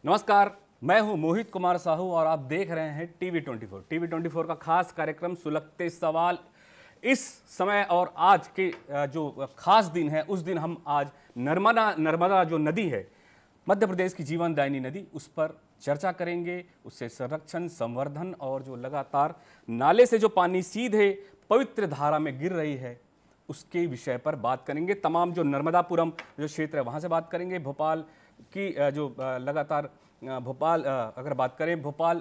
नमस्कार, मैं हूं मोहित कुमार साहू और आप देख रहे हैं टीवी 24 का खास कार्यक्रम सुलगते सवाल। इस समय और आज के जो खास दिन है उस दिन हम आज नर्मदा जो नदी है, मध्य प्रदेश की जीवनदायिनी नदी, उस पर चर्चा करेंगे। उससे संरक्षण, संवर्धन और जो लगातार नाले से जो पानी सीधे पवित्र धारा में गिर रही है उसके विषय पर बात करेंगे। तमाम जो नर्मदापुरम जो क्षेत्र है वहाँ से बात करेंगे। भोपाल की जो लगातार भोपाल अगर बात करें, भोपाल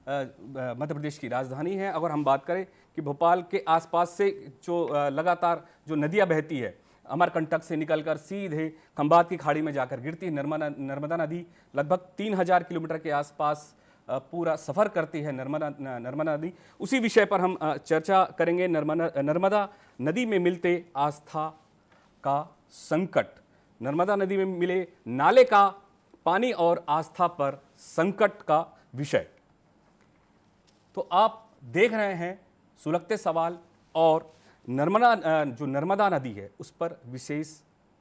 मध्य प्रदेश की राजधानी है। अगर हम बात करें कि भोपाल के आसपास से जो लगातार जो नदियाँ बहती है, अमरकंटक से निकलकर सीधे खंभात की खाड़ी में जाकर गिरती है। नर्मदा नदी लगभग 3000 किलोमीटर के आसपास पूरा सफ़र करती है नर्मदा नदी। उसी विषय पर हम चर्चा करेंगे। नर्मदा नदी में मिलते आस्था का संकट, नर्मदा नदी में मिले नाले का पानी और आस्था पर संकट का विषय। तो आप देख रहे हैं सुलगते सवाल और नर्मदा नदी है उस पर विशेष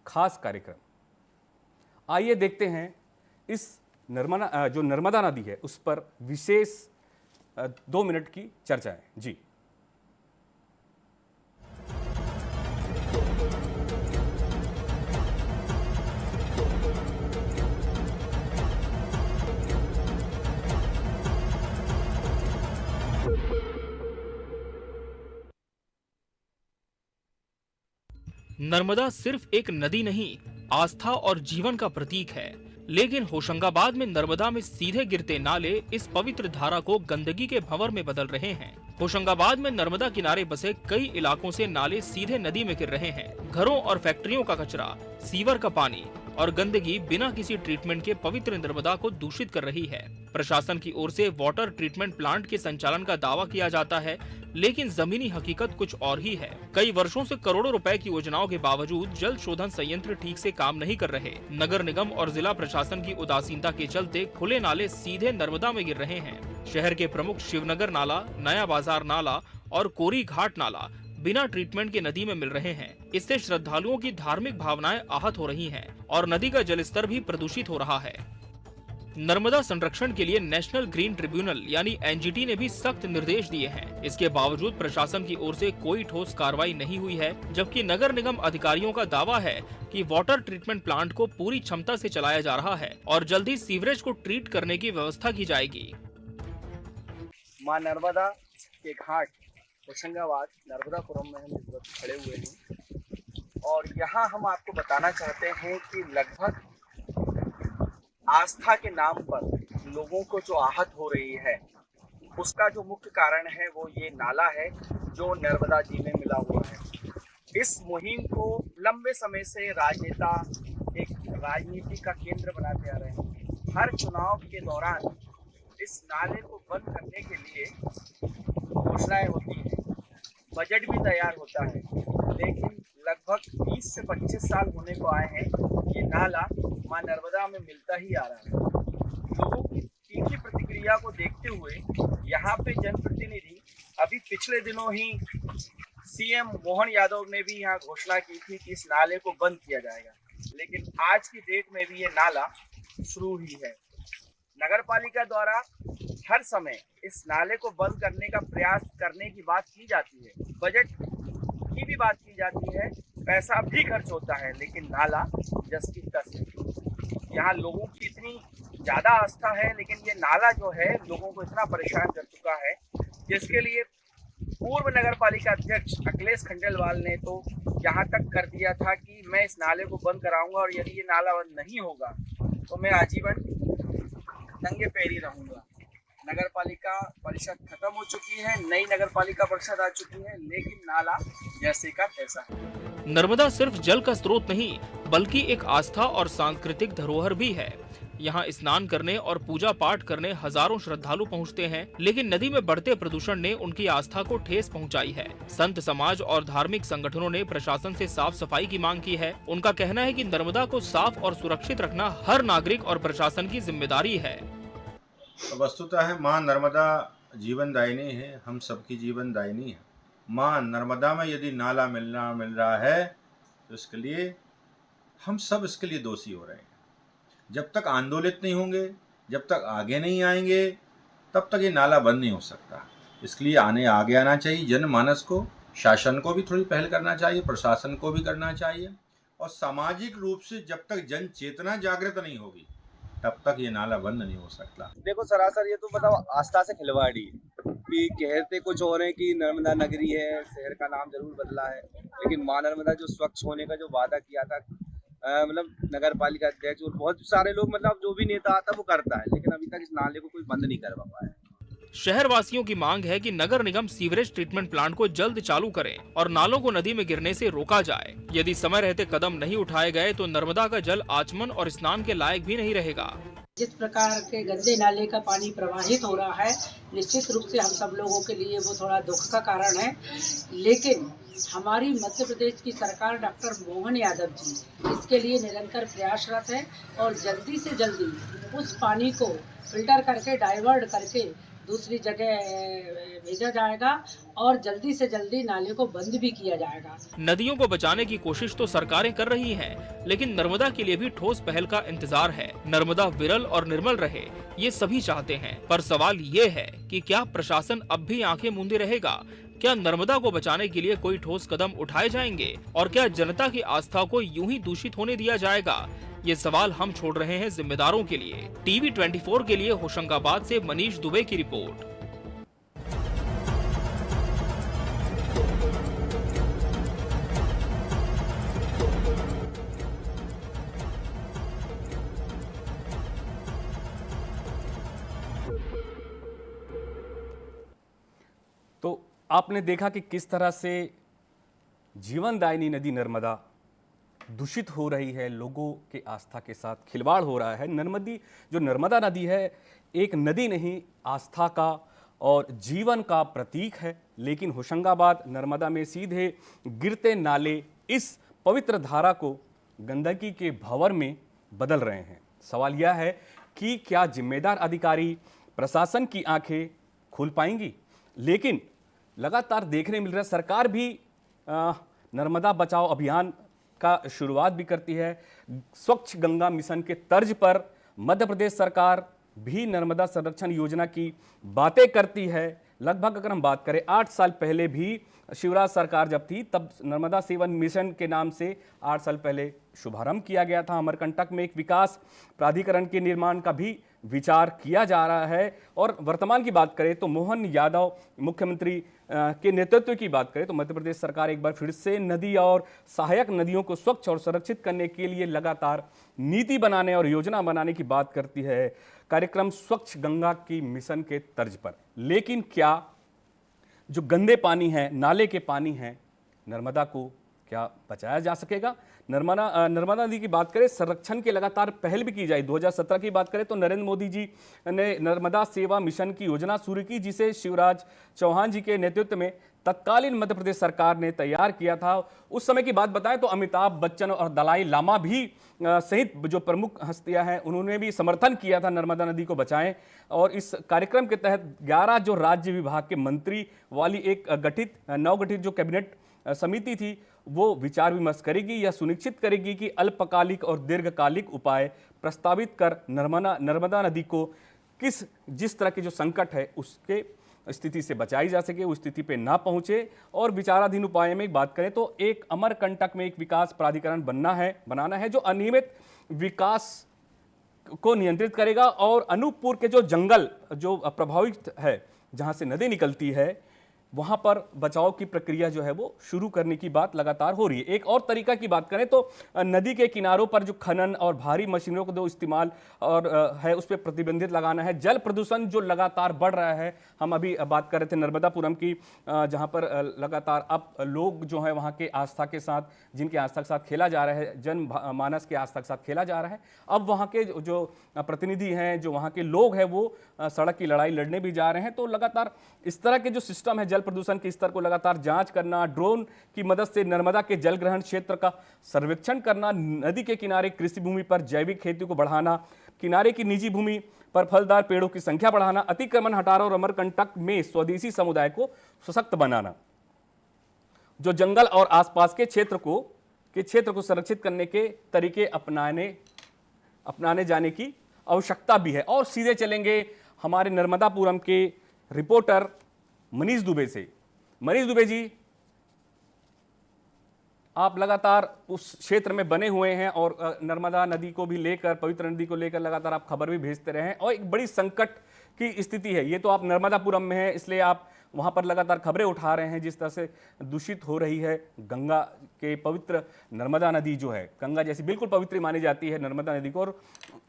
खास कार्यक्रम। आइए देखते हैं इस नर्मदा नदी है उस पर विशेष 2 मिनट की चर्चाएं। जी, नर्मदा सिर्फ एक नदी नहीं, आस्था और जीवन का प्रतीक है। लेकिन होशंगाबाद में नर्मदा में सीधे गिरते नाले इस पवित्र धारा को गंदगी के भंवर में बदल रहे हैं। होशंगाबाद में नर्मदा किनारे बसे कई इलाकों से नाले सीधे नदी में गिर रहे हैं। घरों और फैक्ट्रियों का कचरा, सीवर का पानी और गंदगी बिना किसी ट्रीटमेंट के पवित्र नर्मदा को दूषित कर रही है। प्रशासन की ओर से वाटर ट्रीटमेंट प्लांट के संचालन का दावा किया जाता है, लेकिन जमीनी हकीकत कुछ और ही है। कई वर्षों से करोड़ों रुपए की योजनाओं के बावजूद जल शोधन संयंत्र ठीक से काम नहीं कर रहे। नगर निगम और जिला प्रशासन की उदासीनता के चलते खुले नाले सीधे नर्मदा में गिर रहे हैं। शहर के प्रमुख शिवनगर नाला, नया बाजार नाला और कोरी घाट नाला बिना ट्रीटमेंट के नदी में मिल रहे हैं। इससे श्रद्धालुओं की धार्मिक भावनाएं आहत हो रही हैं और नदी का जलस्तर भी प्रदूषित हो रहा है। नर्मदा संरक्षण के लिए नेशनल ग्रीन ट्रिब्यूनल यानी एनजीटी ने भी सख्त निर्देश दिए हैं। इसके बावजूद प्रशासन की ओर से कोई ठोस कार्रवाई नहीं हुई है, जबकि नगर निगम अधिकारियों का दावा है कि वाटर ट्रीटमेंट प्लांट को पूरी क्षमता से चलाया जा रहा है और जल्द ही सीवरेज को ट्रीट करने की व्यवस्था की जाएगी। मां नर्मदा के घाट होशंगाबाद नर्मदापुरम में हम इस वक्त खड़े हुए हैं और यहाँ हम आपको बताना चाहते हैं कि लगभग आस्था के नाम पर लोगों को जो आहत हो रही है उसका जो मुख्य कारण है वो ये नाला है जो नर्मदा जी में मिला हुआ है। इस मुहिम को लंबे समय से राजनेता एक राजनीति का केंद्र बनाते आ रहे हैं। हर चुनाव के दौरान इस नाले को बंद करने के लिए घोषणाएं होती हैं, बजट भी तैयार होता है, लेकिन लगभग 20 से 25 साल होने को आए हैं ये नाला मां नर्मदा में मिलता ही आ रहा है। लोगों की तीखी प्रतिक्रिया को देखते हुए यहाँ पे जनप्रतिनिधि अभी पिछले दिनों ही सीएम मोहन यादव ने भी यहाँ घोषणा की थी कि इस नाले को बंद किया जाएगा, लेकिन आज की डेट में भी ये नाला शुरू ही है। नगर पालिका द्वारा हर समय इस नाले को बंद करने का प्रयास करने की बात की जाती है, बजट की भी बात की जाती है, पैसा भी खर्च होता है, लेकिन नाला जस की तस है। यहाँ लोगों की इतनी ज़्यादा आस्था है, लेकिन ये नाला जो है लोगों को इतना परेशान कर चुका है, जिसके लिए पूर्व नगर पालिका अध्यक्ष अखिलेश खंडेलवाल ने तो यहाँ तक कर दिया था कि मैं इस नाले को बंद कराऊंगा और यदि ये नाला बंद नहीं होगा तो मैं आजीवन नंगे पैरी रहूंगा। नगर पालिका परिषद खत्म हो चुकी है, नई नगर पालिका परिषद आ चुकी है, लेकिन नाला जैसे का तैसा है। नर्मदा सिर्फ जल का स्रोत नहीं बल्कि एक आस्था और सांस्कृतिक धरोहर भी है। यहाँ स्नान करने और पूजा पाठ करने हजारों श्रद्धालु पहुँचते हैं, लेकिन नदी में बढ़ते प्रदूषण ने उनकी आस्था को ठेस पहुँचाई है। संत समाज और धार्मिक संगठनों ने प्रशासन से साफ सफाई की मांग की है। उनका कहना है कि नर्मदा को साफ और सुरक्षित रखना हर नागरिक और प्रशासन की जिम्मेदारी है। वस्तुतः है माँ नर्मदा जीवन दायिनी है, हम सबकी जीवन दायिनी है। माँ नर्मदा में यदि नाला मिल रहा है तो इसके लिए हम सब इसके लिए दोषी हो रहे हैं। जब तक आंदोलित नहीं होंगे, जब तक आगे नहीं आएंगे तब तक ये नाला बंद नहीं हो सकता। इसलिए आगे आना चाहिए जनमानस को, शासन को भी थोड़ी पहल करना चाहिए, प्रशासन को भी करना चाहिए, और सामाजिक रूप से जब तक जन चेतना जागृत नहीं होगी तब तक ये नाला बंद नहीं हो सकता। देखो सरासर ये तो बताओ आस्था से खिलवाड़ी है कि कहते कुछ और है कि नर्मदा नगरी है, शहर का नाम जरूर बदला है, लेकिन माँ नर्मदा जो स्वच्छ होने का जो वादा किया था मतलब नगर पालिका अध्यक्ष और बहुत सारे लोग मतलब जो भी नेता आता है वो करता है, लेकिन अभी तक इस नाले को कोई बंद नहीं करवा पाया। शहर वासियों की मांग है कि नगर निगम सीवरेज ट्रीटमेंट प्लांट को जल्द चालू करे और नालों को नदी में गिरने से रोका जाए। यदि समय रहते कदम नहीं उठाए गए तो नर्मदा का जल आचमन और स्नान के लायक भी नहीं रहेगा। जिस प्रकार के गंदे नाले का पानी प्रवाहित हो रहा है, निश्चित रूप से हम सब लोगों के लिए वो थोड़ा दुख का कारण है, लेकिन हमारी मध्य प्रदेश की सरकार डॉक्टर मोहन यादव जी इसके लिए निरंतर प्रयासरत है और जल्दी से जल्दी उस पानी को फिल्टर करके डाइवर्ट करके दूसरी जगह भेजा जाएगा और जल्दी से जल्दी नाले को बंद भी किया जाएगा। नदियों को बचाने की कोशिश तो सरकारें कर रही हैं, लेकिन नर्मदा के लिए भी ठोस पहल का इंतजार है। नर्मदा विरल और निर्मल रहे, ये सभी चाहते हैं, पर सवाल ये है कि क्या प्रशासन अब भी आंखें मूंदे रहेगा? क्या नर्मदा को बचाने के लिए कोई ठोस कदम उठाए जाएंगे और क्या जनता की आस्था को यूं ही दूषित होने दिया जाएगा? ये सवाल हम छोड़ रहे हैं जिम्मेदारों के लिए। टीवी 24 के लिए होशंगाबाद से मनीष दुबे की रिपोर्ट। तो आपने देखा कि किस तरह से जीवनदायिनी नदी नर्मदा दूषित हो रही है, लोगों के आस्था के साथ खिलवाड़ हो रहा है। नर्मदा नदी है एक नदी नहीं, आस्था का और जीवन का प्रतीक है, लेकिन होशंगाबाद नर्मदा में सीधे गिरते नाले इस पवित्र धारा को गंदगी के भंवर में बदल रहे हैं। सवाल यह है कि क्या जिम्मेदार अधिकारी प्रशासन की आंखें खोल पाएंगी? लेकिन लगातार देखने मिल रहा है सरकार भी नर्मदा बचाओ अभियान का शुरुआत भी करती है। स्वच्छ गंगा मिशन के तर्ज पर मध्य प्रदेश सरकार भी नर्मदा संरक्षण योजना की बातें करती है। लगभग अगर हम बात करें 8 साल पहले भी शिवराज सरकार जब थी तब नर्मदा सेवन मिशन के नाम से 8 साल पहले शुभारंभ किया गया था। अमरकंटक में एक विकास प्राधिकरण के निर्माण का भी विचार किया जा रहा है। और वर्तमान की बात करें तो मोहन यादव मुख्यमंत्री के नेतृत्व की बात करें तो मध्य प्रदेश सरकार एक बार फिर से नदी और सहायक नदियों को स्वच्छ और संरक्षित करने के लिए लगातार नीति बनाने और योजना बनाने की बात करती है, कार्यक्रम स्वच्छ गंगा की मिशन के तर्ज पर। लेकिन क्या जो गंदे पानी है, नाले के पानी है, नर्मदा को क्या बचाया जा सकेगा? नर्मदा नदी की बात करें, संरक्षण के लगातार पहल भी की जाए। 2017 की बात करें तो नरेंद्र मोदी जी ने नर्मदा सेवा मिशन की योजना शुरू की, जिसे शिवराज चौहान जी के नेतृत्व में तत्कालीन मध्य प्रदेश सरकार ने तैयार किया था। उस समय की बात बताएं तो अमिताभ बच्चन और दलाई लामा भी सहित जो प्रमुख हस्तियां हैं उन्होंने भी समर्थन किया था नर्मदा नदी को बचाएं। और इस कार्यक्रम के तहत 11 जो राज्य विभाग के मंत्री वाली एक नवगठित जो कैबिनेट समिति थी वो विचार विमर्श करेगी, यह सुनिश्चित करेगी कि अल्पकालिक और दीर्घकालिक उपाय प्रस्तावित कर नर्मदा नदी को जिस तरह के जो संकट है उसके स्थिति से बचाई जा सके, उस स्थिति पे ना पहुंचे। और विचाराधीन उपाय में बात करें तो एक अमरकंटक में एक विकास प्राधिकरण बनाना है जो अनियमित विकास को नियंत्रित करेगा और अनूपपुर के जो जंगल जो प्रभावित है जहां से नदी निकलती है वहां पर बचाव की प्रक्रिया जो है वो शुरू करने की बात लगातार हो रही है। एक और तरीका की बात करें तो नदी के किनारों पर जो खनन और भारी मशीनों को जो इस्तेमाल और है उस पर प्रतिबंधित लगाना है। जल प्रदूषण जो लगातार बढ़ रहा है, हम अभी बात कर रहे थे नर्मदापुरम की, जहां पर लगातार अब लोग जो है वहां के आस्था के साथ, जिनके आस्था के साथ खेला जा रहा है, जन मानस के आस्था के साथ खेला जा रहा है। अब वहां के जो प्रतिनिधि हैं, जो वहां के लोग हैं, वो सड़क की लड़ाई लड़ने भी जा रहे हैं। तो लगातार इस तरह के जो सिस्टम है, जल प्रदूषण के स्तर को लगातार जांच करना, ड्रोन की मदद से नर्मदा के जल ग्रहण क्षेत्र का सर्वेक्षण करना, नदी के किनारे कृषि भूमि पर जैविक खेती को बढ़ाना, किनारे की निजी भूमि पर फलदार पेड़ों की संख्या बढ़ाना, अतिक्रमण हटाना और अमरकंटक में स्वदेशी समुदाय को सशक्त बनाना, जो जंगल और आसपास के क्षेत्र को संरक्षित करने के तरीके अपनाने जाने की आवश्यकता भी है। और सीधे चलेंगे हमारे नर्मदापुरम के रिपोर्टर मनीष दुबे से। मनीष दुबे जी, आप लगातार उस क्षेत्र में बने हुए हैं और नर्मदा नदी को भी लेकर, पवित्र नदी को लेकर लगातार आप खबर भी भेजते रहे हैं और एक बड़ी संकट की स्थिति है। ये तो आप नर्मदापुरम में हैं, इसलिए आप वहां पर लगातार खबरें उठा रहे हैं जिस तरह से दूषित हो रही है गंगा के पवित्र नर्मदा नदी जो है, गंगा जैसी बिल्कुल पवित्र मानी जाती है नर्मदा नदी को, और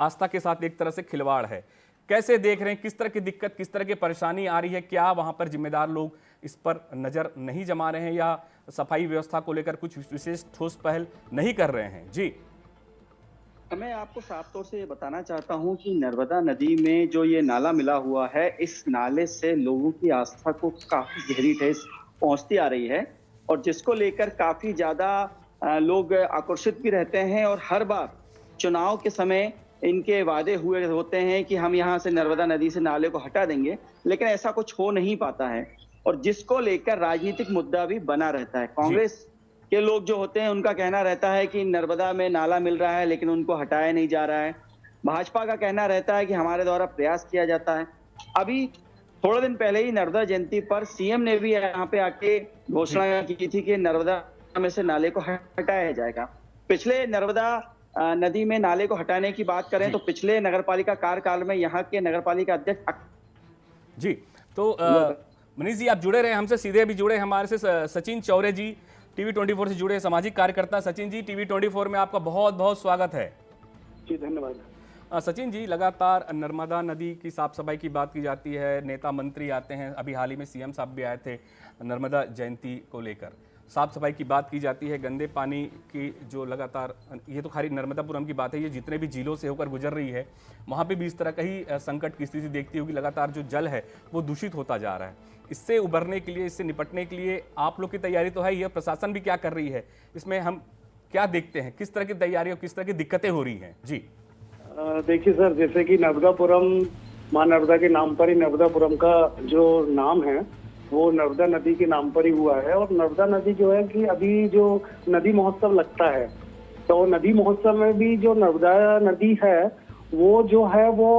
आस्था के साथ एक तरह से खिलवाड़ है। कैसे देख रहे हैं, किस तरह की दिक्कत, किस तरह की परेशानी आ रही है? क्या वहां पर जिम्मेदार लोग इस पर नजर नहीं जमा रहे हैं या सफाई व्यवस्था को लेकर कुछ विशेष ठोस पहल नहीं कर रहे हैं? जी, मैं आपको साफ तौर से ये बताना चाहता हूं कि नर्मदा नदी में जो ये नाला मिला हुआ है, इस नाले से लोगों की आस्था को काफी गहरी ठेस पहुंचती आ रही है और जिसको लेकर काफी ज्यादा लोग आकर्षित भी रहते हैं और हर बार चुनाव के समय इनके वादे हुए होते हैं कि हम यहाँ से नर्मदा नदी से नाले को हटा देंगे, लेकिन ऐसा कुछ हो नहीं पाता है और जिसको लेकर राजनीतिक मुद्दा भी बना रहता है। कांग्रेस के लोग जो होते हैं उनका कहना रहता है कि नर्मदा में नाला मिल रहा है लेकिन उनको हटाया नहीं जा रहा है। भाजपा का कहना रहता है कि हमारे द्वारा प्रयास किया जाता है। अभी थोड़े दिन पहले ही नर्मदा जयंती पर सीएम ने भी यहाँ पे आके घोषणा की थी कि नर्मदा में से नाले को हटाया जाएगा। पिछले नर्मदा नदी में नाले को हटाने की बात करें तो पिछले नगरपालिका कार्यकाल में यहाँ के नगरपालिका अध्यक्ष जी, तो मनीष जी आप जुड़े रहे हमसे, सीधे भी जुड़े हमारे से सचिन चौरे जी टीवी 24 से जुड़े सामाजिक कार्यकर्ता। सचिन जी, टीवी 24 में आपका बहुत बहुत स्वागत है। जी धन्यवाद। सचिन जी, लगातार नर्मदा नदी की साफ सफाई की बात की जाती है, नेता मंत्री आते हैं, अभी हाल ही में सीएम साहब भी आए थे नर्मदा जयंती को लेकर, साफ सफाई की बात की जाती है, गंदे पानी की जो लगातार, ये तो खाली नर्मदापुरम की बात है, ये जितने भी जिलों से होकर गुजर रही है वहाँ पे भी इस तरह का ही संकट की स्थिति देखती होगी। लगातार जो जल है वो दूषित होता जा रहा है। इससे उबरने के लिए, इससे निपटने के लिए आप लोग की तैयारी तो है ही है, प्रशासन भी क्या कर रही है, इसमें हम क्या देखते हैं, किस तरह की तैयारी और किस तरह की दिक्कतें हो रही हैं? जी देखिए सर, जैसे कि नर्मदापुरम माँ नर्मदा के नाम पर ही नर्मदापुरम का जो नाम है वो नर्मदा नदी के नाम पर ही हुआ है। और नर्मदा नदी जो है कि अभी जो नदी महोत्सव लगता है तो नदी महोत्सव में भी जो नर्मदा नदी है वो जो है वो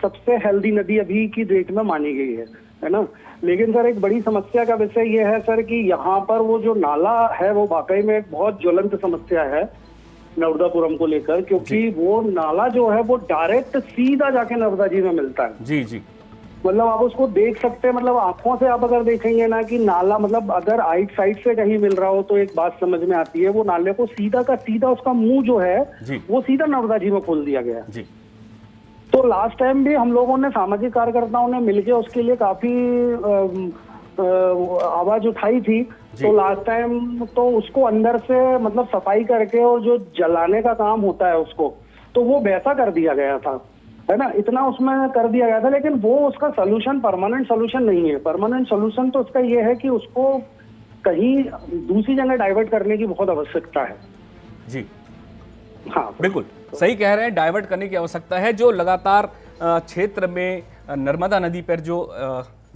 सबसे हेल्दी नदी अभी की डेट में मानी गई है ना। लेकिन सर एक बड़ी समस्या का विषय ये है सर कि यहाँ पर वो जो नाला है वो वाकई में एक बहुत ज्वलंत समस्या है नर्मदापुरम को लेकर, क्योंकि वो नाला जो है वो डायरेक्ट सीधा जाके नर्मदा जी में मिलता है। जी जी, मतलब आप उसको देख सकते हैं, मतलब आंखों से आप अगर देखेंगे ना कि नाला, मतलब अगर आइट साइड से कहीं मिल रहा हो तो एक बात समझ में आती है, वो नाले को सीधा का सीधा उसका मुंह जो है वो सीधा नर्मदा जी में खोल दिया गया जी। तो लास्ट टाइम भी हम लोगों ने, सामाजिक कार्यकर्ताओं ने मिलकर उसके लिए काफी आवाज उठाई थी। तो लास्ट टाइम तो उसको अंदर से मतलब सफाई करके और जो जलाने का काम होता है उसको, तो वो वैसा कर दिया गया था, है ना, इतना उसमें कर दिया गया था। लेकिन वो उसका सोल्यूशन, परमानेंट सोल्यूशन नहीं है। परमानेंट सोल्यूशन तो उसका ये है कि उसको कहीं दूसरी जगह डाइवर्ट करने की बहुत आवश्यकता है। जी हाँ बिल्कुल सही कह रहे हैं, डाइवर्ट करने की आवश्यकता है। जो लगातार क्षेत्र में नर्मदा नदी पर जो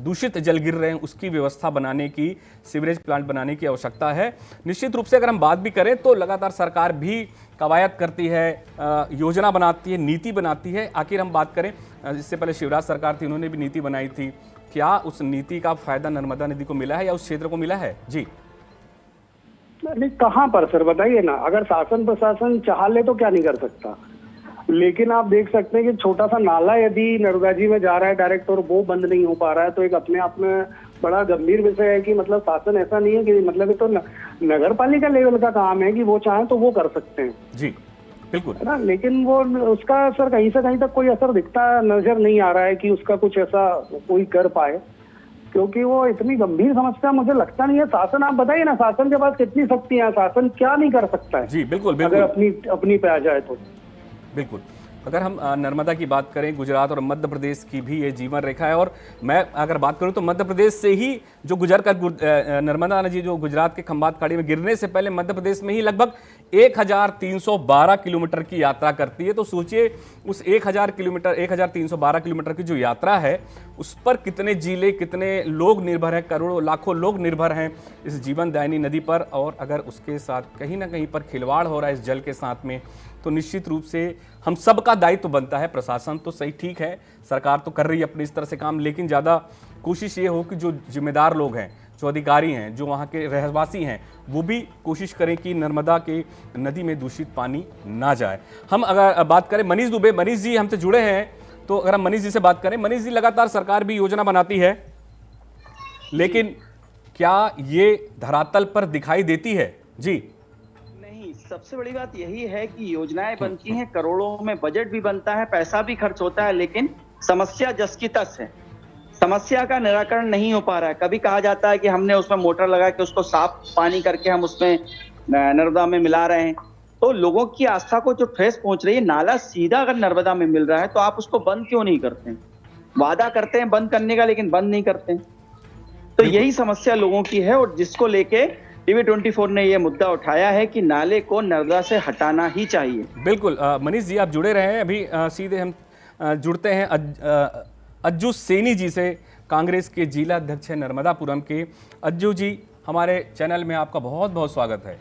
दूषित जल गिर रहे हैं उसकी व्यवस्था बनाने की, सीवरेज प्लांट बनाने की आवश्यकता है। निश्चित रूप से अगर हम बात भी करें तो लगातार सरकार भी कवायद करती है, योजना बनाती है, नीति बनाती है। आखिर हम बात करें, इससे पहले शिवराज सरकार थी, उन्होंने भी नीति बनाई थी, क्या उस नीति का फायदा नर्मदा नदी को मिला है या उस क्षेत्र को मिला है? जी नहीं, कहाँ पर सर बताइए ना। अगर शासन प्रशासन चाह ले तो क्या नहीं कर सकता, लेकिन आप देख सकते हैं कि छोटा सा नाला यदि नर्मदा जी में जा रहा है डायरेक्ट और वो बंद नहीं हो पा रहा है तो एक अपने आप में बड़ा गंभीर विषय है कि मतलब शासन ऐसा नहीं है कि मतलब ये तो नगर पालिका लेवल का काम है कि वो चाहें तो वो कर सकते हैं। जी बिल्कुल, है ना, लेकिन वो उसका सर कहीं से कहीं तक कोई असर दिखता नजर नहीं आ रहा है कि उसका कुछ ऐसा कोई कर पाए, क्योंकि वो इतनी गंभीर समस्या मुझे लगता नहीं है। शासन, आप बताइए ना, शासन के पास कितनी शक्तियां हैं, शासन क्या नहीं कर सकता है? जी बिल्कुल बिल्कुल, अगर अपनी पे आ जाए तो बिल्कुल। अगर हम नर्मदा की बात करें, गुजरात और मध्य प्रदेश की भी ये जीवन रेखा है। और मैं अगर बात करूं तो मध्य प्रदेश से ही जो गुजर कर नर्मदा नदी जो गुजरात के खंबात खाड़ी में गिरने से पहले मध्य प्रदेश में ही लगभग 1312 किलोमीटर की यात्रा करती है। तो सोचिए उस 1312 किलोमीटर की जो यात्रा है उस पर कितने जिले, कितने लोग निर्भर हैं, करोड़ों लाखों लोग निर्भर हैं इस जीवन दायिनी नदी पर। और अगर उसके साथ कहीं ना कहीं पर खिलवाड़ हो रहा है इस जल के साथ में, तो निश्चित रूप से हम सबका दायित्व बनता है। प्रशासन तो सही ठीक है, सरकार तो कर रही है अपनी इस तरह से काम, लेकिन ज़्यादा कोशिश ये हो कि जो जिम्मेदार लोग हैं, जो अधिकारी हैं, जो वहाँ के रहवासी हैं, वो भी कोशिश करें कि नर्मदा के नदी में दूषित पानी ना जाए। हम अगर बात करें मनीष दुबे, मनीष जी हमसे जुड़े हैं, तो अगर हम मनीष जी से बात करें, मनीष जी लगातार सरकार भी योजना बनाती है, लेकिन क्या ये धरातल पर दिखाई देती है? जी नहीं, सबसे बड़ी बात यही है कि योजनाएं बनती हैं, करोड़ों में बजट भी बनता है, पैसा भी खर्च होता है, लेकिन समस्या जस की तस है। समस्या का निराकरण नहीं हो पा रहा है। कभी कहा जाता है कि हमने उसमें मोटर लगा के उसको साफ पानी करके हम उसमें नर्मदा में मिला रहे हैं, तो लोगों की आस्था को जो ठेस पहुंच रही है, नाला सीधा अगर नर्मदा में मिल रहा है तो आप उसको बंद क्यों नहीं करते हैं? वादा करते हैं बंद करने का, लेकिन बंद नहीं करते हैं। तो यही समस्या लोगों की है, और जिसको लेके टीवी 24 ने ये मुद्दा उठाया है कि नाले को नर्मदा से हटाना ही चाहिए। बिल्कुल मनीष जी आप जुड़े रहे हैं। अभी सीधे हम जुड़ते हैं अज्जू सैनी जी से, कांग्रेस के जिला अध्यक्ष है नर्मदापुरम के। अज्जू जी, हमारे चैनल में आपका बहुत बहुत स्वागत है।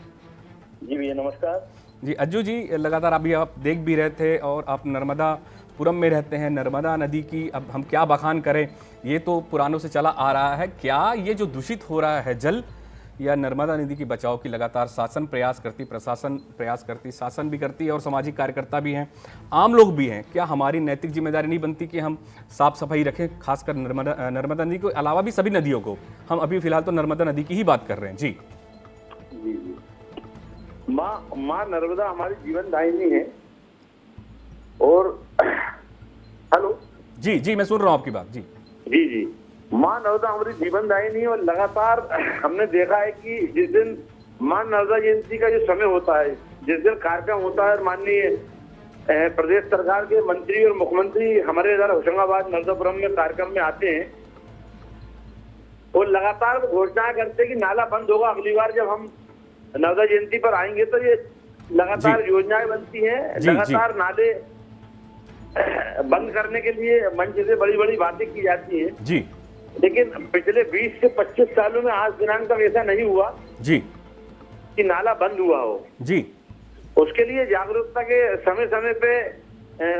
जी भैया नमस्कार। जी अज्जू जी, लगातार अभी आप देख भी रहे थे और आप नर्मदापुरम में रहते हैं। नर्मदा नदी की अब हम क्या बखान करें, ये तो पुरानों से चला आ रहा है। क्या ये जो दूषित हो रहा है जल, या नर्मदा नदी की बचाव की लगातार शासन प्रयास करती, प्रशासन प्रयास करती, शासन भी करती है और सामाजिक कार्यकर्ता भी हैं, आम लोग भी हैं, क्या हमारी नैतिक जिम्मेदारी नहीं बनती कि हम साफ सफाई रखें, खासकर नर्मदा नदी के अलावा भी सभी नदियों को? हम अभी फिलहाल तो नर्मदा नदी की ही बात कर रहे हैं। जी माँ नर्मदा हमारी जीवन दायिनी है। और हेलो जी जी मैं सुन रहा हूँ आपकी बात। जी जी माँ नर्मदा हमारी जीवन दायिनी है। और लगातार हमने देखा है कि जिस दिन माँ नर्मदा जयंती का जो समय होता है, जिस दिन कार्यक्रम होता है, माननीय प्रदेश सरकार के मंत्री और मुख्यमंत्री हमारे इधर होशंगाबाद नर्मदापुरम में कार्यक्रम में आते हैं और लगातार घोषणाएं करते हैं कि नाला बंद होगा। अगली बार जब हम नर्मदा जयंती पर आएंगे तो ये लगातार योजनाएं बनती हैं, लगातार नाले बंद करने के लिए मंच से बड़ी बड़ी बातें की जाती हैं। जी लेकिन पिछले 20 से 25 सालों में आज दिनांक तक ऐसा नहीं हुआ जी कि नाला बंद हुआ हो। जी उसके लिए जागरूकता के समय समय पे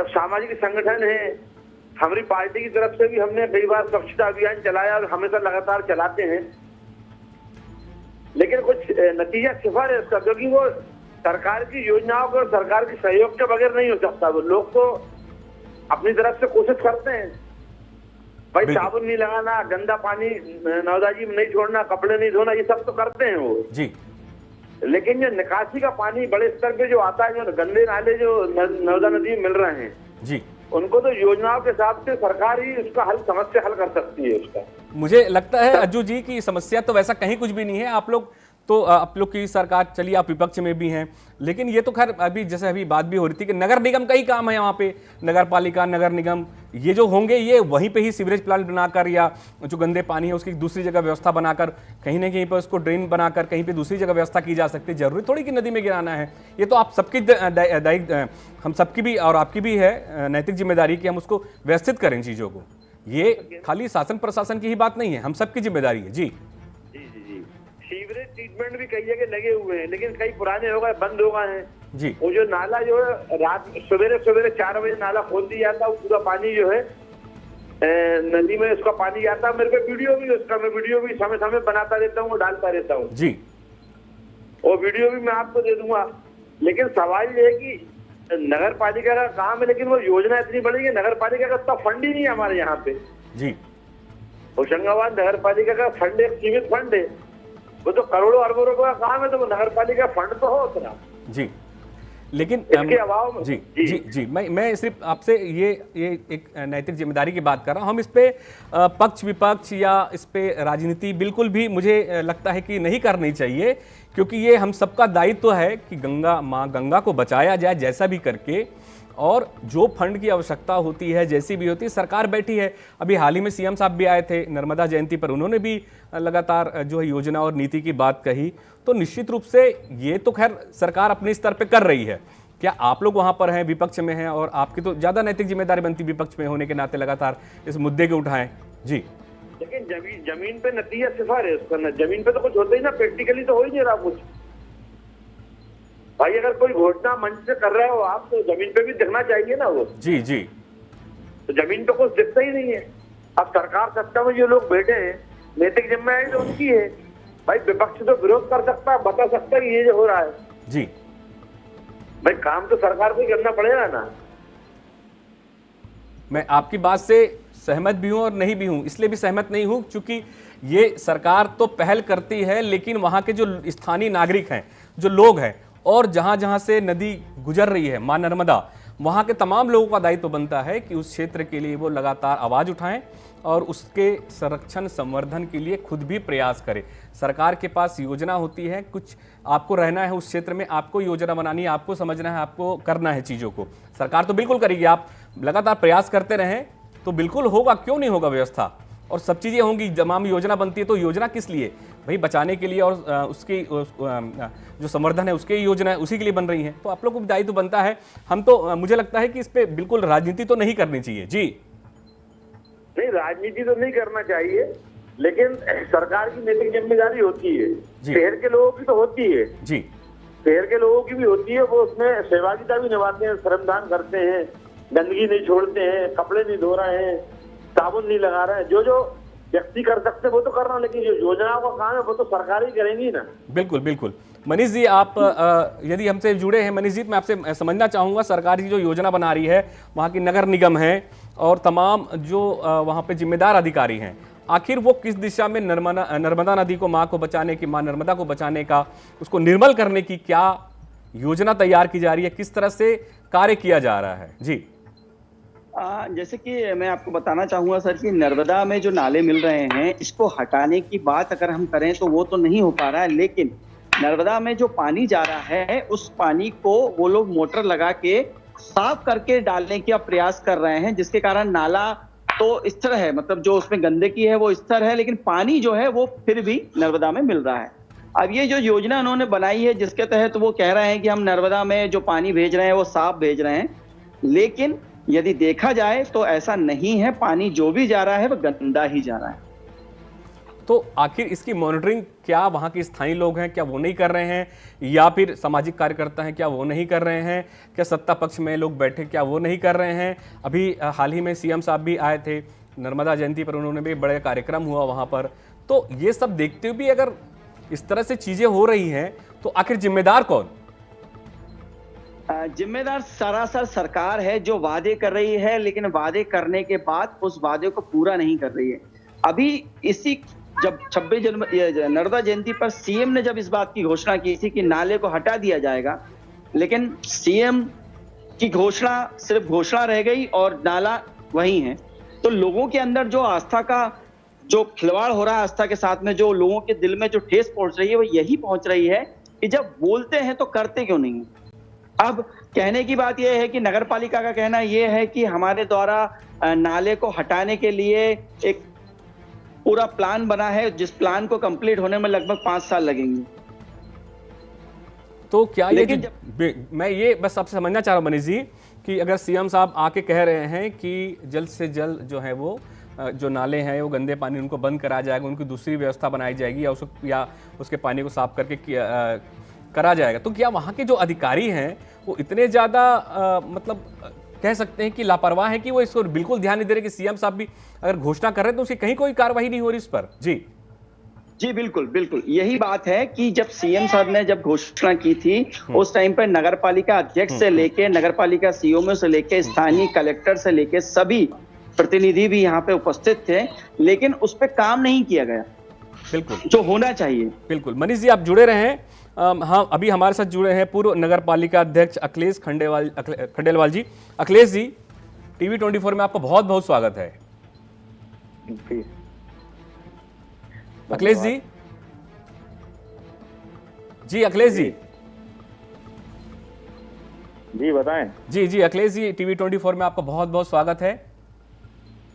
सामाजिक संगठन है, हमारी पार्टी की तरफ से भी हमने कई बार स्वच्छता अभियान चलाया और हमेशा लगातार चलाते हैं, लेकिन कुछ नतीजा सिफर है उसका, क्योंकि वो सरकार की योजनाओं के और सरकार के सहयोग के बगैर नहीं हो सकता। वो लोग तो अपनी तरफ से कोशिश करते हैं, भाई साबुन नहीं लगाना, गंदा पानी नर्मदा जी में नहीं छोड़ना, कपड़े नहीं धोना, ये सब तो करते हैं वो जी। लेकिन जो निकासी का पानी बड़े स्तर पे जो आता है, जो गंदे नाले जो नर्मदा नदी में मिल रहे हैं जी, उनको तो योजनाओं के हिसाब से सरकार ही उसका समस्या हल कर सकती है उसका। मुझे लगता है अज्जू जी की समस्या तो वैसा कहीं कुछ भी नहीं है। आप लोग की सरकार, चलिए आप विपक्ष में भी हैं, लेकिन ये तो खैर अभी जैसे अभी बात भी हो रही थी कि नगर निगम का ही काम है, वहाँ पे नगर पालिका, नगर निगम ये जो होंगे ये वहीं पे ही सीवरेज प्लांट बनाकर या जो गंदे पानी है उसकी दूसरी जगह व्यवस्था बनाकर, कहीं ना कहीं पर उसको ड्रेन बनाकर कहीं पे दूसरी जगह व्यवस्था की जा सकती है। जरूरी थोड़ी कि नदी में गिराना है। ये तो आप सबकी हम सबकी भी और आपकी भी है नैतिक जिम्मेदारी कि हम उसको व्यवस्थित करें चीज़ों को। ये खाली शासन प्रशासन की ही बात नहीं है, हम सबकी जिम्मेदारी है। जी सीवरेज ट्रीटमेंट भी कई जगह लगे हुए हैं, लेकिन कई पुराने हो गए, बंद हो गए हैं जी। वो जो नाला जो है रात सवेरे 4 बजे नाला खोल दिया जाता है, पूरा पानी जो है नदी में उसका पानी जाता है। मेरे पे वीडियो भी उसका, मैं वीडियो भी समय समय बनाता रहता हूँ, डालता रहता हूँ जी, वो वीडियो भी मैं आपको दे दूंगा। लेकिन सवाल ये है कि नगर पालिका का काम है, लेकिन वो योजना इतनी बड़ी है, नगर पालिका का इतना फंड ही नहीं है हमारे यहाँ पे जी। होशंगाबाद नगर पालिका का फंड एक सीमित फंड है, वो तो करोड़ों अरबों रुपए का काम है, तो वो नगर पालिका फंड तो हो उतना जी। लेकिन इसके अभाव में जी जी जी, जी मैं सिर्फ आपसे ये एक नैतिक जिम्मेदारी की बात कर रहा हूँ। हम इस पे पक्ष विपक्ष या इस पे राजनीति बिल्कुल भी मुझे लगता है कि नहीं करनी चाहिए, क्योंकि ये हम सबका दायित्व है कि माँ गंगा को बचाया जाए जैसा भी करके, और जो फंड की आवश्यकता होती है जैसी भी होती है, सरकार बैठी है। अभी हाल ही में सीएम साहब भी आए थे नर्मदा जयंती पर, उन्होंने भी लगातार जो है योजना और नीति की बात कही। तो निश्चित रूप से ये तो खैर सरकार अपने स्तर पे कर रही है। क्या आप लोग वहाँ पर हैं, विपक्ष में हैं, और आपकी तो ज़्यादा नैतिक जिम्मेदारी बनती विपक्ष में होने के नाते लगातार इस मुद्दे को उठाएं? जी लेकिन जमीन पे नतीजा सिफर है उसका, जमीन पे तो कुछ होता ही ना, प्रैक्टिकली तो हो ही नहीं रहा कुछ। भाई अगर कोई घोषणा मंच से कर रहे हो आप, तो जमीन पे भी दिखना चाहिए ना वो। जी जी। तो जमीन पे कुछ दिखता ही नहीं है। अब सरकार सत्ता में जो लोग बैठे हैं, नैतिक जिम्मेदारी तो उनकी है। भाई विपक्ष तो विरोध कर सकता है, बता सकता है कि ये जो हो रहा है। जी भाई काम तो सरकार को ही करना पड़ेगा ना। मैं आपकी बात से सहमत भी हूं और नहीं भी हूं। इसलिए भी सहमत नहीं हूं क्योंकि ये सरकार तो पहल करती है, लेकिन वहां के जो स्थानीय नागरिक हैं, जो लोग हैं, और जहां जहां से नदी गुजर रही है, मां नर्मदा, वहां के तमाम लोगों का दायित्व बनता है कि उस क्षेत्र के लिए वो लगातार आवाज उठाएं और उसके संरक्षण संवर्धन के लिए खुद भी प्रयास करें। सरकार के पास योजना होती है, कुछ आपको रहना है उस क्षेत्र में, आपको योजना बनानी है, आपको समझना है, आपको करना है चीज़ों को। सरकार तो बिल्कुल करेगी, आप लगातार प्रयास करते रहें तो बिल्कुल होगा, क्यों नहीं होगा व्यवस्था, और सब चीज़ें होंगी। तमाम योजना बनती है तो योजना किस लिए भाई? बचाने के लिए, और उसकी जो संवर्धन है उसके योजना है, उसी के लिए बन रही है। तो आप लोगों को भी दायित्व बनता है। हम तो मुझे लगता है कि इस पे बिल्कुल राजनीति तो नहीं करनी चाहिए। जी नहीं, राजनीति तो नहीं करना चाहिए, लेकिन सरकार की नैतिक जिम्मेदारी होती है। शहर के लोगों की तो होती है जी, शहर के लोगों की भी होती है। वो उसमें सहभागिता भी निभाते हैं, श्रमदान करते हैं, गंदगी नहीं छोड़ते हैं, कपड़े नहीं धो रहे हैं, साबुन नहीं लगा रहे हैं। जो जो व्यक्ति कर सकते हैं वो तो करना, लेकिन जो योजनाओं का काम है वो तो सरकार ही करेंगी ना। बिल्कुल बिल्कुल। मनीष जी, आप यदि हमसे जुड़े हैं, मनीष जी, मैं आपसे समझना चाहूँगा, सरकार की जो योजना बना रही है, वहाँ की नगर निगम है और तमाम जो वहाँ पे जिम्मेदार अधिकारी हैं, आखिर वो किस दिशा में नर्मदा नदी को, माँ को बचाने की, माँ नर्मदा को बचाने का, उसको निर्मल करने की क्या योजना तैयार की जा रही है, किस तरह से कार्य किया जा रहा है? जी जैसे कि मैं आपको बताना चाहूंगा सर कि नर्मदा में जो नाले मिल रहे हैं, इसको हटाने की बात अगर हम करें तो वो तो नहीं हो पा रहा है, लेकिन नर्मदा में जो पानी जा रहा है उस पानी को वो लोग मोटर लगा के साफ करके डालने का प्रयास कर रहे हैं, जिसके कारण नाला तो स्थिर है, मतलब जो उसमें गंदगी है वो स्थिर है, लेकिन पानी जो है वो फिर भी नर्मदा में मिल रहा है। अब ये जो योजना उन्होंने बनाई है, जिसके तहत वो कह रहे हैं कि हम नर्मदा में जो पानी भेज रहे हैं वो साफ भेज रहे हैं, लेकिन यदि देखा जाए तो ऐसा नहीं है। पानी जो भी जा रहा है वो गंदा ही जा रहा है। तो आखिर इसकी मॉनिटरिंग क्या वहाँ के स्थानीय लोग हैं, क्या वो नहीं कर रहे हैं, या फिर सामाजिक कार्यकर्ता हैं, क्या वो नहीं कर रहे हैं, क्या सत्ता पक्ष में लोग बैठे, क्या वो नहीं कर रहे हैं? अभी हाल ही में सीएम साहब भी आए थे, नर्मदा जयंती पर उन्होंने भी बड़े कार्यक्रम हुआ वहाँ पर। तो ये सब देखते हुए भी अगर इस तरह से चीज़ें हो रही हैं तो आखिर जिम्मेदार कौन? जिम्मेदार सरासर सरकार है, जो वादे कर रही है, लेकिन वादे करने के बाद उस वादे को पूरा नहीं कर रही है। अभी इसी जब 26 जनवरी नर्मदा जयंती पर सीएम ने जब इस बात की घोषणा की थी कि नाले को हटा दिया जाएगा, लेकिन सीएम की घोषणा सिर्फ घोषणा रह गई और नाला वही है। तो लोगों के अंदर जो आस्था का जो खिलवाड़ हो रहा है आस्था के साथ में, जो लोगों के दिल में जो ठेस पहुंच रही है, वो यही पहुंच रही है कि जब बोलते हैं तो करते क्यों नहीं। अब कहने की बात यह है कि नगर पालिका का कहना यह है कि हमारे द्वारा नाले को हटाने के लिए एक पूरा प्लान बना है, जिस प्लान को कंप्लीट होने में लगभग 5 साल लगेंगे। तो क्या लेकिन मैं ये बस आपसे समझना चाह रहा हूँ मनीष जी, कि अगर सीएम साहब आके कह रहे हैं कि जल्द से जल्द जो है वो जो नाले हैं वो गंदे पानी उनको बंद कराया जाएगा, उनकी दूसरी व्यवस्था बनाई जाएगी, या उसके पानी को साफ करके करा जाएगा, तो क्या वहाँ के जो अधिकारी हैं वो इतने ज़्यादा मतलब कह सकते हैं कि लापरवाह है कि वो इसको बिल्कुल ध्यान नहीं दे रहे कि सीएम साहब भी अगर घोषणा कर रहे हैं तो उसकी कहीं कोई कार्रवाई नहीं हो रही इस पर? जी बिल्कुल बिल्कुल यही बात है कि जब सीएम साहब ने जब घोषणा की थी, उस टाइम पर नगर पालिका अध्यक्ष से लेके नगर पालिका सीओ से लेके स्थानीय कलेक्टर से लेके सभी प्रतिनिधि भी यहाँ पे उपस्थित थे, लेकिन उस पर काम नहीं किया गया बिल्कुल जो होना चाहिए। बिल्कुल। मनीष जी, आप जुड़े रहे। हाँ, अभी हमारे साथ जुड़े हैं पूर्व नगर पालिका अध्यक्ष अखिलेश खंडेलवाल जी। अखिलेश जी, टीवी 24 में आपका बहुत बहुत स्वागत है। अखिलेश जी, अखिलेश जी बताएं। जी अखिलेश जी, टीवी 24 में आपका बहुत बहुत स्वागत है।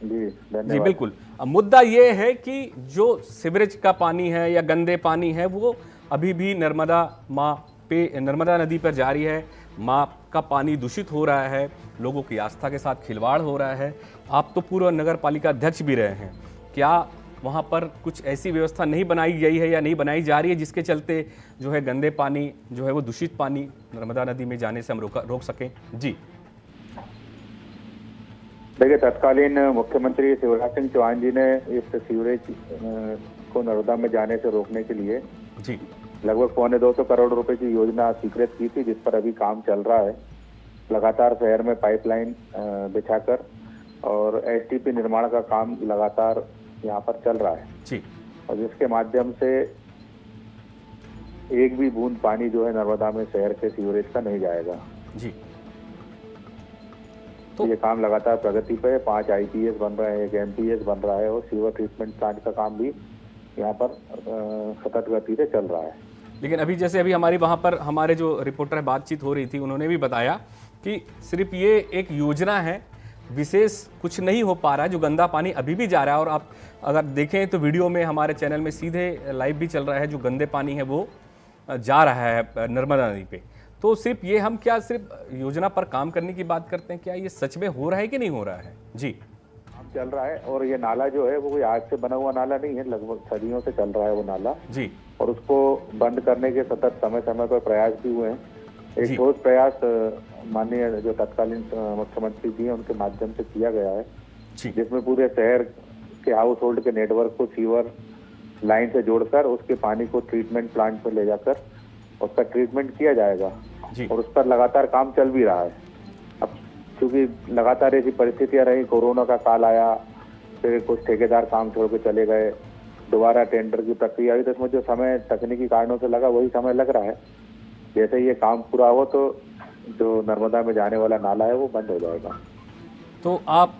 जी बिल्कुल। अब मुद्दा ये है कि जो सीवरेज का पानी है या गंदे पानी है वो अभी भी नर्मदा नदी पर जारी है। माँ का पानी दूषित हो रहा है, लोगों की आस्था के साथ खिलवाड़ हो रहा है। आप तो पूर्व नगर पालिका अध्यक्ष भी रहे हैं, क्या वहाँ पर कुछ ऐसी व्यवस्था नहीं बनाई गई है या नहीं बनाई जा रही है जिसके चलते जो है गंदे पानी जो है वो दूषित पानी नर्मदा नदी में जाने से हम रोक सकें? जी देखिए, तत्कालीन मुख्यमंत्री शिवराज सिंह चौहान जी ने इस सीवरेज को नर्मदा में जाने से रोकने के लिए जी लगभग 225 करोड़ रुपए की योजना स्वीकृत की थी, जिस पर अभी काम चल रहा है। लगातार शहर में पाइपलाइन बिछाकर और एसटीपी निर्माण का काम लगातार यहाँ पर चल रहा है जी, और जिसके माध्यम से एक भी बूंद पानी जो है नर्मदा में शहर के सीवरेज का नहीं जाएगा जी। तो ये काम लगातार प्रगति पे है। 5 आईपीएस बन रहे हैं, 1 एमपीएस बन रहा है और सीवर ट्रीटमेंट प्लांट का काम भी यहाँ पर सतत गति से चल रहा है। लेकिन अभी हमारी वहाँ पर हमारे जो रिपोर्टर है बातचीत हो रही थी, उन्होंने भी बताया कि सिर्फ ये एक योजना है, विशेष कुछ नहीं हो पा रहा है। जो गंदा पानी अभी भी जा रहा है, और आप अगर देखें तो वीडियो में हमारे चैनल में सीधे लाइव भी चल रहा है, जो गंदे पानी है वो जा रहा है नर्मदा नदी पे। तो सिर्फ ये हम क्या सिर्फ योजना पर काम करने की बात करते हैं, क्या ये सच में हो रहा है कि नहीं हो रहा है? जी, काम चल रहा है और ये नाला जो है वो कोई आज से बना हुआ नाला नहीं है, लगभग सदियों से चल रहा है वो नाला जी। और उसको बंद करने के सतत समय समय पर प्रयास भी हुए हैं। एक ठोस प्रयास माननीय जो तत्कालीन मुख्यमंत्री जी हैं उनके माध्यम से किया गया है, जिसमें पूरे शहर के हाउस होल्ड के नेटवर्क को सीवर लाइन से जोड़कर उसके पानी को ट्रीटमेंट प्लांट में ले जाकर उसका ट्रीटमेंट किया जाएगा और उस पर लगातार काम चल भी रहा है। अब क्योंकि लगातार ऐसी परिस्थितियां रही, कोरोना का काल आया, फिर कुछ ठेकेदार काम छोड़ के चले गए, दोबारा टेंडर की प्रक्रिया हुई, तो इसमें जो समय तकनीकी कारणों से लगा वही समय लग रहा है। जैसे ये काम पूरा हो तो जो नर्मदा में जाने वाला नाला है वो बंद हो जाएगा। तो आप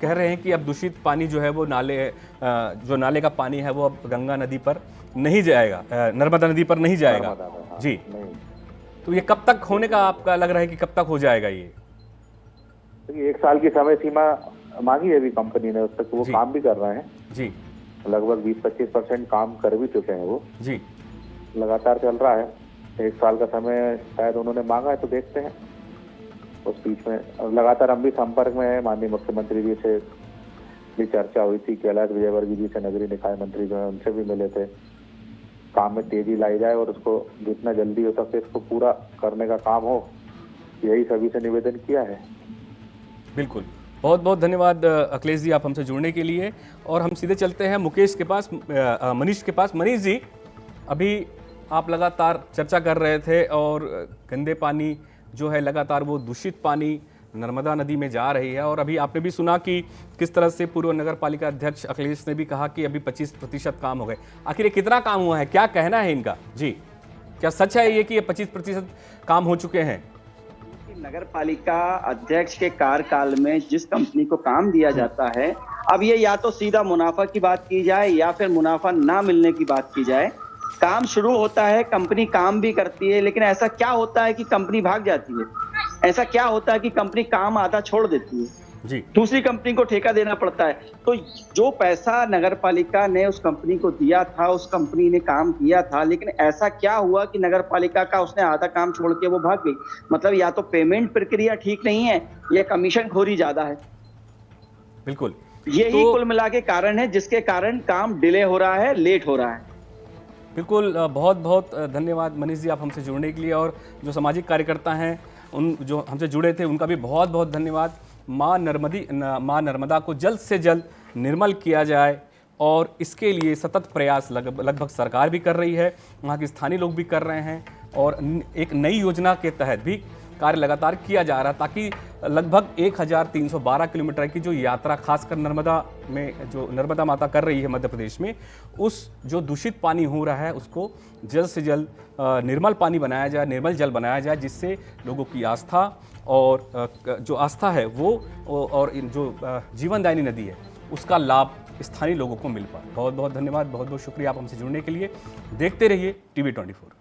कह रहे हैं कि अब दूषित पानी जो है वो जो नाले का पानी है वो अब गंगा नदी पर नहीं जाएगा, नर्मदा नदी पर नहीं जाएगा? हाँ, जी नहीं। तो ये कब तक होने का आपका लग रहा है कि कब तक हो जाएगा ये? देखिए, 1 साल की समय सीमा मांगी है अभी कंपनी ने, उस तक वो काम भी कर रहे हैं जी। लगभग 20-25% काम कर भी चुके हैं वो जी, लगातार चल रहा है। 1 साल का समय शायद उन्होंने मांगा है, तो देखते हैं। उस बीच में लगातार हम भी संपर्क में है, माननीय मुख्यमंत्री जी से भी चर्चा हुई थी, कैलाश विजयवर्गीय जी से नगरीय निकाय मंत्री जो है उनसे भी मिले थे। काम में तेजी लाई जाए और उसको जितना जल्दी हो सके इसको पूरा करने का काम हो, यही सभी से निवेदन किया है। बिल्कुल, बहुत बहुत धन्यवाद अखिलेश जी, आप हमसे जुड़ने के लिए। और हम सीधे चलते हैं मुकेश के पास, मनीष के पास। मनीष जी, अभी आप लगातार चर्चा कर रहे थे और गंदे पानी जो है लगातार वो दूषित पानी नर्मदा नदी में जा रही है, और अभी आपने भी सुना कि किस तरह से पूर्व नगर पालिका अध्यक्ष अखिलेश ने भी कहा कि अभी 25% काम हो गए। आखिर ये कितना काम हुआ है, क्या कहना है इनका? जी, क्या सच है ये कि ये 25% काम हो चुके हैं? नगर पालिका अध्यक्ष के कार्यकाल में जिस कंपनी को काम दिया जाता है, अब ये या तो सीधा मुनाफा की बात की जाए या फिर मुनाफा ना मिलने की बात की जाए। काम शुरू होता है, कंपनी काम भी करती है, लेकिन ऐसा क्या होता है कि कंपनी भाग जाती है? ऐसा क्या होता है कि कंपनी काम आधा छोड़ देती है जी, दूसरी कंपनी को ठेका देना पड़ता है? तो जो पैसा नगर पालिका ने उस कंपनी को दिया था, उस कंपनी ने काम किया था, लेकिन ऐसा क्या हुआ कि नगर पालिका का उसने आधा काम छोड़ के वो भाग गई? मतलब या तो पेमेंट प्रक्रिया ठीक नहीं है या कमीशन खोरी ज्यादा है। बिल्कुल, यही कुल मिला के कारण है जिसके कारण काम डिले हो रहा है, लेट हो रहा है। बिल्कुल, बहुत बहुत धन्यवाद मनीष जी, आप हमसे जुड़ने के लिए। और जो सामाजिक कार्यकर्ता हैं उन जो हमसे जुड़े थे उनका भी बहुत बहुत धन्यवाद। माँ नर्मदा को जल्द से जल्द निर्मल किया जाए, और इसके लिए सतत प्रयास लगभग सरकार भी कर रही है, वहाँ के स्थानीय लोग भी कर रहे हैं, और एक नई योजना के तहत भी कार्य लगातार किया जा रहा है, ताकि लगभग 1312 किलोमीटर की जो यात्रा खासकर नर्मदा में जो नर्मदा माता कर रही है मध्य प्रदेश में, उस जो दूषित पानी हो रहा है उसको जल्द से जल्द निर्मल पानी बनाया जाए, निर्मल जल बनाया जाए, जिससे लोगों की आस्था और जो आस्था है वो और जो जीवनदायिनी नदी है उसका लाभ स्थानीय लोगों को मिल पाए। बहुत बहुत धन्यवाद, बहुत बहुत शुक्रिया आप हमसे जुड़ने के लिए। देखते रहिए TV24।